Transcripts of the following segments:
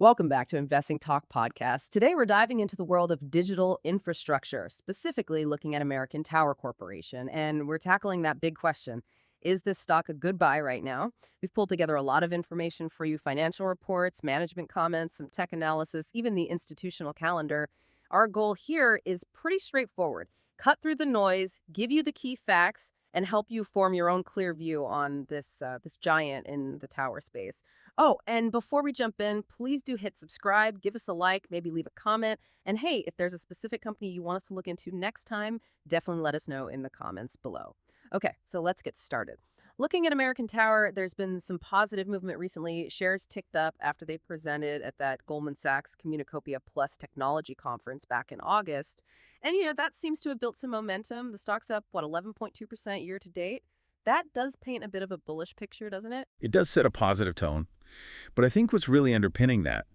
Welcome back to Investing Talk Podcast. Today we're diving into the world of digital infrastructure, specifically looking at American Tower Corporation, and we're tackling that big question. Is this stock a good buy right now? We've pulled together a lot of information for you, financial reports, management comments, some tech analysis, even the institutional calendar. Our goal here is pretty straightforward. Cut through the noise, give you the key facts, and help you form your own clear view on this giant in the tower space. Oh, and before we jump in, please do hit subscribe, give us a like, maybe leave a comment. And hey, if there's a specific company you want us to look into next time, definitely let us know in the comments below. Okay, so let's get started. Looking at American Tower, there's been some positive movement recently. Shares ticked up after they presented at that Goldman Sachs Communicopia Plus Technology Conference back in August. And, that seems to have built some momentum. The stock's up, 11.2% year to date. That does paint a bit of a bullish picture, doesn't it? It does set a positive tone, but I think what's really underpinning that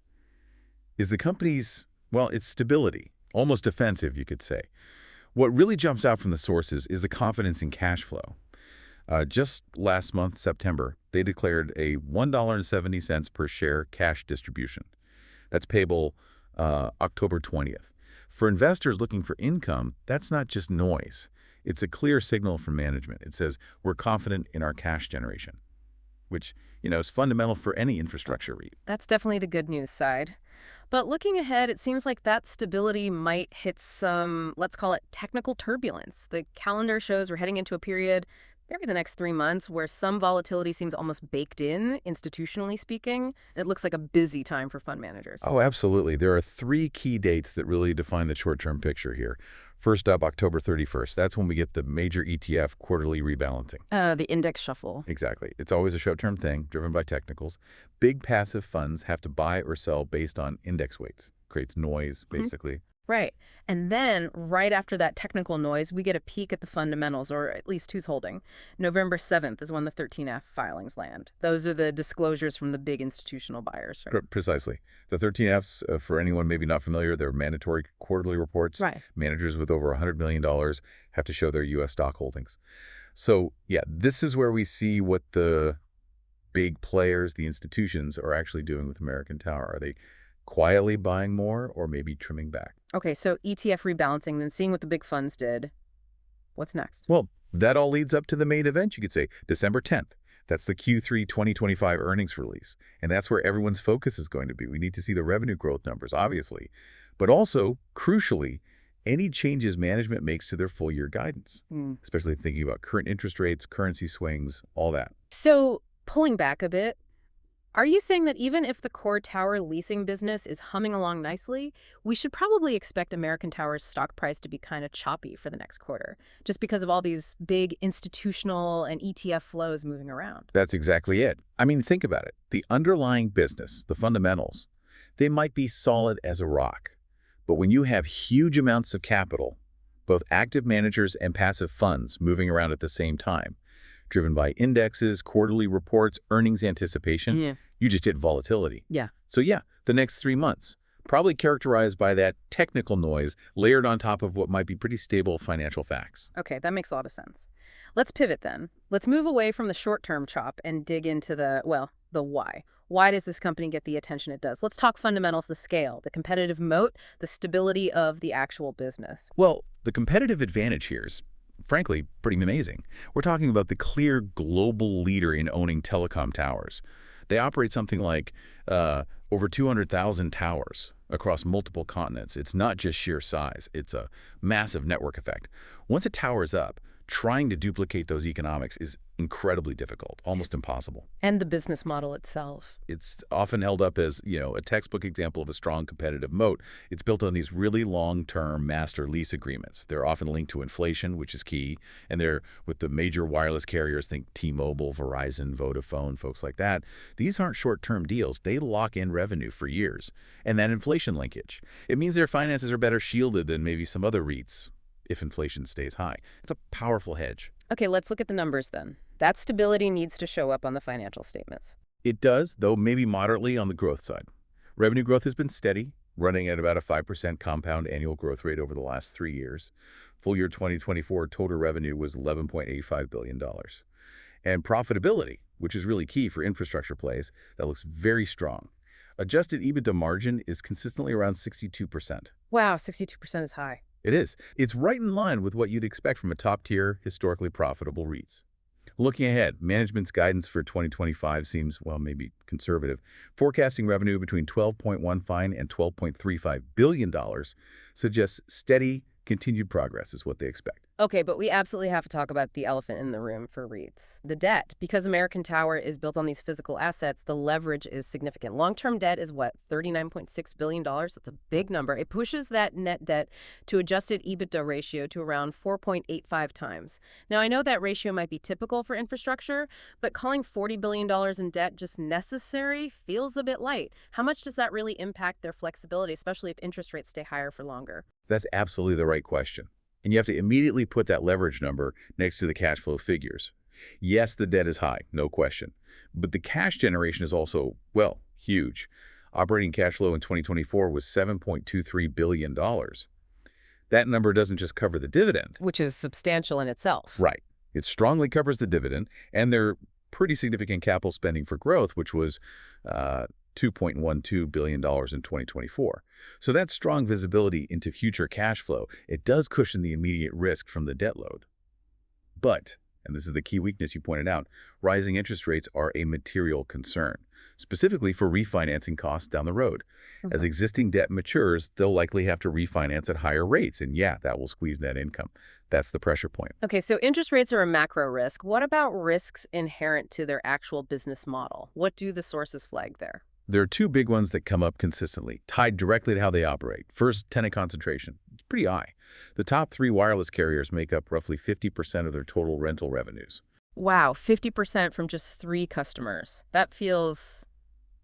is the company's, well, its stability, almost defensive, you could say. What really jumps out from the sources is the confidence in cash flow. Just last month, September, they declared a $1.70 per share cash distribution. That's payable October 20th. For investors looking for income, that's not just noise. It's a clear signal from management. It says, we're confident in our cash generation, which, is fundamental for any infrastructure REIT. That's definitely the good news side. But looking ahead, it seems like that stability might hit some, let's call it technical turbulence. The calendar shows we're heading into a period, maybe the next 3 months, where some volatility seems almost baked in, institutionally speaking. It looks like a busy time for fund managers. Oh, absolutely. There are 3 key dates that really define the short-term picture here. First up, October 31st. That's when we get the major ETF quarterly rebalancing. The index shuffle. Exactly. It's always a short-term thing, driven by technicals. Big passive funds have to buy or sell based on index weights. Creates noise, basically. Right. And then right after that technical noise, we get a peek at the fundamentals, or at least who's holding. November 7th is when the 13F filings land. Those are the disclosures from the big institutional buyers. Right? Precisely. The 13Fs, for anyone maybe not familiar, they're mandatory quarterly reports. Right. Managers with over $100 million have to show their U.S. stock holdings. So, yeah, this is where we see what the big players, the institutions, are actually doing with American Tower. Are they quietly buying more or maybe trimming back? Okay, so ETF rebalancing, then seeing what the big funds did. What's next? Well, that all leads up to the main event, you could say, December 10th. That's the Q3 2025 earnings release. And that's where everyone's focus is going to be. We need to see the revenue growth numbers, obviously. But also, crucially, any changes management makes to their full-year guidance, especially thinking about current interest rates, currency swings, all that. So, pulling back a bit, are you saying that even if the core tower leasing business is humming along nicely, we should probably expect American Tower's stock price to be kind of choppy for the next quarter, just because of all these big institutional and ETF flows moving around? That's exactly it. I mean, think about it. The underlying business, the fundamentals, they might be solid as a rock. But when you have huge amounts of capital, both active managers and passive funds moving around at the same time, driven by indexes, quarterly reports, earnings anticipation, you just hit volatility. Yeah. So yeah, the next 3 months, probably characterized by that technical noise layered on top of what might be pretty stable financial facts. Okay, that makes a lot of sense. Let's pivot then. Let's move away from the short-term chop and dig into the why. Why does this company get the attention it does? Let's talk fundamentals, the scale, the competitive moat, the stability of the actual business. Well, the competitive advantage here is frankly pretty amazing. We're talking about the clear global leader in owning telecom towers. They operate something like over 200,000 towers across multiple continents. It's not just sheer size. It's a massive network effect. Once a tower is up, trying to duplicate those economics is incredibly difficult, almost impossible. And the business model itself. It's often held up as, a textbook example of a strong competitive moat. It's built on these really long-term master lease agreements. They're often linked to inflation, which is key, and they're with the major wireless carriers, think T-Mobile, Verizon, Vodafone, folks like that. These aren't short-term deals. They lock in revenue for years. And that inflation linkage, it means their finances are better shielded than maybe some other REITs if inflation stays high. It's a powerful hedge. Okay, let's look at the numbers then. That stability needs to show up on the financial statements. It does, though maybe moderately on the growth side. Revenue growth has been steady, running at about a 5% compound annual growth rate over the last 3 years. Full year 2024 total revenue was $11.85 billion. And profitability, which is really key for infrastructure plays, that looks very strong. Adjusted EBITDA margin is consistently around 62%. Wow, 62% is high. It is. It's right in line with what you'd expect from a top-tier, historically profitable REITs. Looking ahead, management's guidance for 2025 seems, well, maybe conservative. Forecasting revenue between $12.15 and $12.35 billion suggests steady, continued progress is what they expect. Okay, but we absolutely have to talk about the elephant in the room for REITs, the debt. Because American Tower is built on these physical assets, the leverage is significant. Long-term debt is what, $39.6 billion? That's a big number. It pushes that net debt to adjusted EBITDA ratio to around 4.85 times. Now, I know that ratio might be typical for infrastructure, but calling $40 billion in debt just necessary feels a bit light. How much does that really impact their flexibility, especially if interest rates stay higher for longer? That's absolutely the right question. And you have to immediately put that leverage number next to the cash flow figures. Yes, the debt is high, no question. But the cash generation is also, well, huge. Operating cash flow in 2024 was $7.23 billion. That number doesn't just cover the dividend. Which is substantial in itself. Right. It strongly covers the dividend and their pretty significant capital spending for growth, which was $2.12 billion in 2024. So that strong visibility into future cash flow, it does cushion the immediate risk from the debt load. But, and this is the key weakness you pointed out, rising interest rates are a material concern, specifically for refinancing costs down the road. As existing debt matures, they'll likely have to refinance at higher rates, and yeah, that will squeeze net income. That's the pressure point. Okay, so interest rates are a macro risk. What about risks inherent to their actual business model? What do the sources flag there? There are two big ones that come up consistently, tied directly to how they operate. First, tenant concentration. It's pretty high. The top 3 wireless carriers make up roughly 50% of their total rental revenues. Wow, 50% from just 3 customers. That feels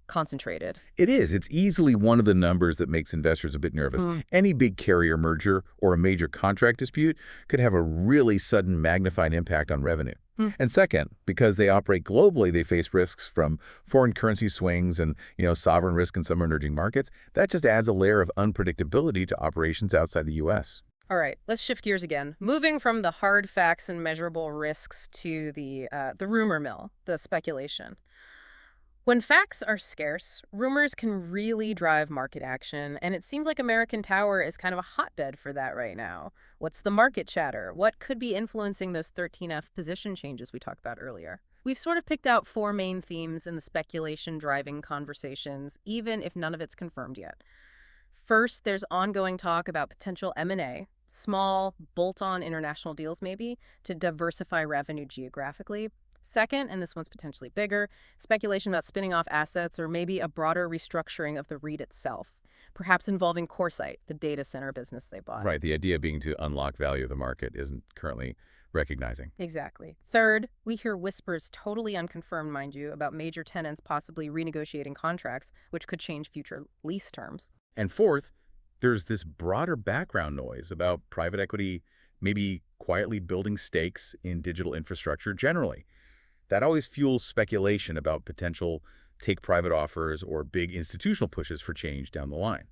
concentrated. It is. It's easily one of the numbers that makes investors a bit nervous. Any big carrier merger or a major contract dispute could have a really sudden magnified impact on revenue. And second, because they operate globally, they face risks from foreign currency swings and, sovereign risk in some emerging markets. That just adds a layer of unpredictability to operations outside the U.S. All right, let's shift gears again. Moving from the hard facts and measurable risks to the rumor mill, the speculation. When facts are scarce, rumors can really drive market action, and it seems like American Tower is kind of a hotbed for that right now. What's the market chatter? What could be influencing those 13F position changes we talked about earlier? We've sort of picked out 4 main themes in the speculation-driving conversations, even if none of it's confirmed yet. First, there's ongoing talk about potential M&A, small, bolt-on international deals maybe, to diversify revenue geographically. Second, and this one's potentially bigger, speculation about spinning off assets or maybe a broader restructuring of the REIT itself, perhaps involving CoreSite, the data center business they bought. Right, the idea being to unlock value of the market isn't currently recognizing. Exactly. Third, we hear whispers, totally unconfirmed, mind you, about major tenants possibly renegotiating contracts, which could change future lease terms. And fourth, there's this broader background noise about private equity maybe quietly building stakes in digital infrastructure generally. That always fuels speculation about potential take-private offers or big institutional pushes for change down the line.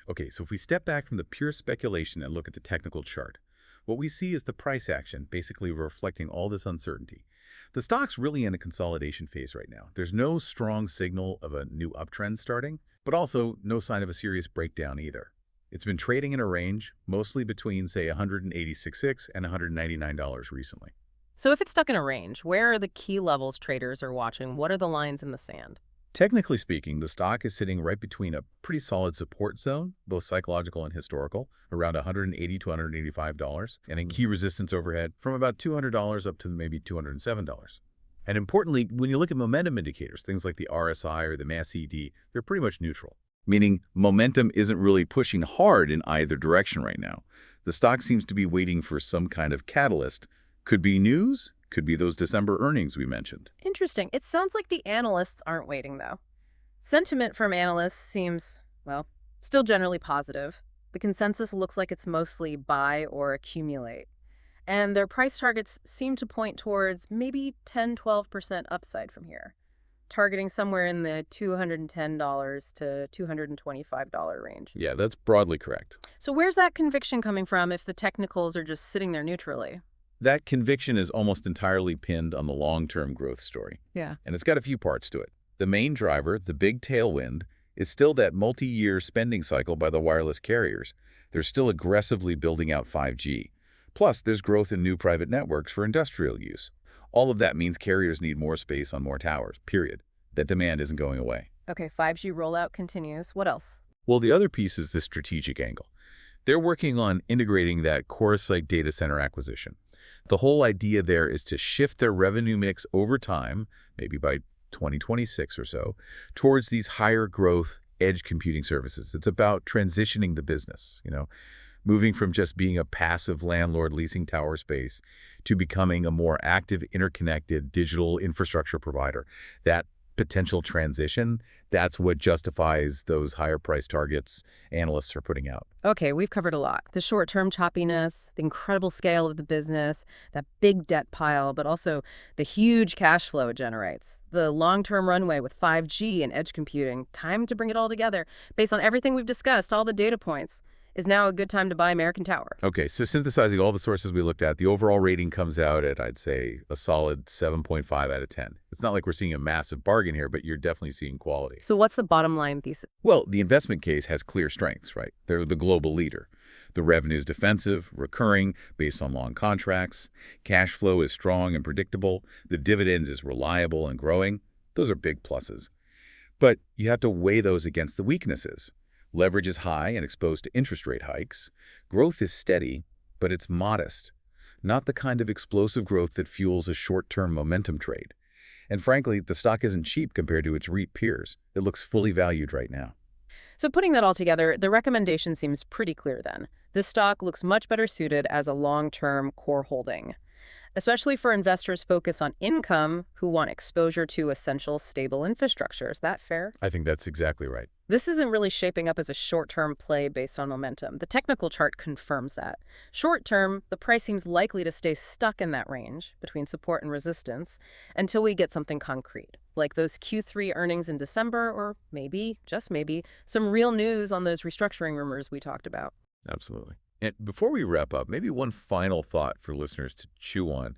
Okay, so if we step back from the pure speculation and look at the technical chart, what we see is the price action basically reflecting all this uncertainty. The stock's really in a consolidation phase right now. There's no strong signal of a new uptrend starting, but also no sign of a serious breakdown either. It's been trading in a range, mostly between, say, $186.6 and $199 recently. So if it's stuck in a range, where are the key levels traders are watching? What are the lines in the sand? Technically speaking, the stock is sitting right between a pretty solid support zone, both psychological and historical, around $180 to $185, and a key resistance overhead from about $200 up to maybe $207. And importantly, when you look at momentum indicators, things like the RSI or the MACD, they're pretty much neutral, meaning momentum isn't really pushing hard in either direction right now. The stock seems to be waiting for some kind of catalyst. Could be news, could be those December earnings we mentioned. Interesting. It sounds like the analysts aren't waiting, though. Sentiment from analysts seems, well, still generally positive. The consensus looks like it's mostly buy or accumulate. And their price targets seem to point towards maybe 10-12% upside from here, targeting somewhere in the $210 to $225 range. Yeah, that's broadly correct. So where's that conviction coming from if the technicals are just sitting there neutrally? That conviction is almost entirely pinned on the long-term growth story. Yeah. And it's got a few parts to it. The main driver, the big tailwind, is still that multi-year spending cycle by the wireless carriers. They're still aggressively building out 5G. Plus, there's growth in new private networks for industrial use. All of that means carriers need more space on more towers, period. That demand isn't going away. Okay, 5G rollout continues. What else? Well, the other piece is the strategic angle. They're working on integrating that Coruscant data center acquisition. The whole idea there is to shift their revenue mix over time, maybe by 2026 or so, towards these higher growth edge computing services. It's about transitioning the business, moving from just being a passive landlord leasing tower space to becoming a more active, interconnected digital infrastructure provider. That potential transition, that's what justifies those higher price targets analysts are putting out. Okay, we've covered a lot. The short-term choppiness, the incredible scale of the business, that big debt pile, but also the huge cash flow it generates. The long-term runway with 5G and edge computing. Time to bring it all together. Based on everything we've discussed, all the data points, is now a good time to buy American Tower. Okay, so synthesizing all the sources we looked at, the overall rating comes out at, I'd say, a solid 7.5 out of 10. It's not like we're seeing a massive bargain here, but you're definitely seeing quality. So what's the bottom line thesis? Well, the investment case has clear strengths, right? They're the global leader. The revenue is defensive, recurring, based on long contracts. Cash flow is strong and predictable. The dividends is reliable and growing. Those are big pluses. But you have to weigh those against the weaknesses. Leverage is high and exposed to interest rate hikes. Growth is steady, but it's modest. Not the kind of explosive growth that fuels a short-term momentum trade. And frankly, the stock isn't cheap compared to its REIT peers. It looks fully valued right now. So putting that all together, the recommendation seems pretty clear then. This stock looks much better suited as a long-term core holding, especially for investors focused on income who want exposure to essential, stable infrastructure. Is that fair? I think that's exactly right. This isn't really shaping up as a short-term play based on momentum. The technical chart confirms that. Short-term, the price seems likely to stay stuck in that range between support and resistance until we get something concrete, like those Q3 earnings in December, or maybe, just maybe, some real news on those restructuring rumors we talked about. Absolutely. And before we wrap up, maybe one final thought for listeners to chew on.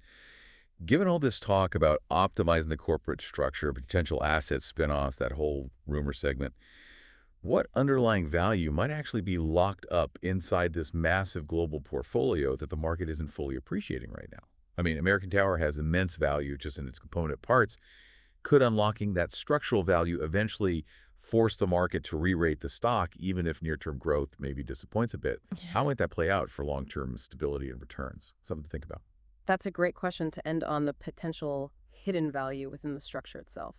Given all this talk about optimizing the corporate structure, potential asset spin-offs, that whole rumor segment, what underlying value might actually be locked up inside this massive global portfolio that the market isn't fully appreciating right now? I mean, American Tower has immense value just in its component parts. Could unlocking that structural value eventually force the market to re-rate the stock, even if near-term growth maybe disappoints a bit? How might that play out for long-term stability and returns? Something to think about. That's a great question to end on, the potential hidden value within the structure itself.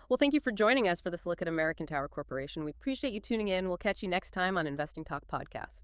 Well, thank you for joining us for this look at American Tower Corporation. We appreciate you tuning in. We'll catch you next time on Investing Talk Podcast.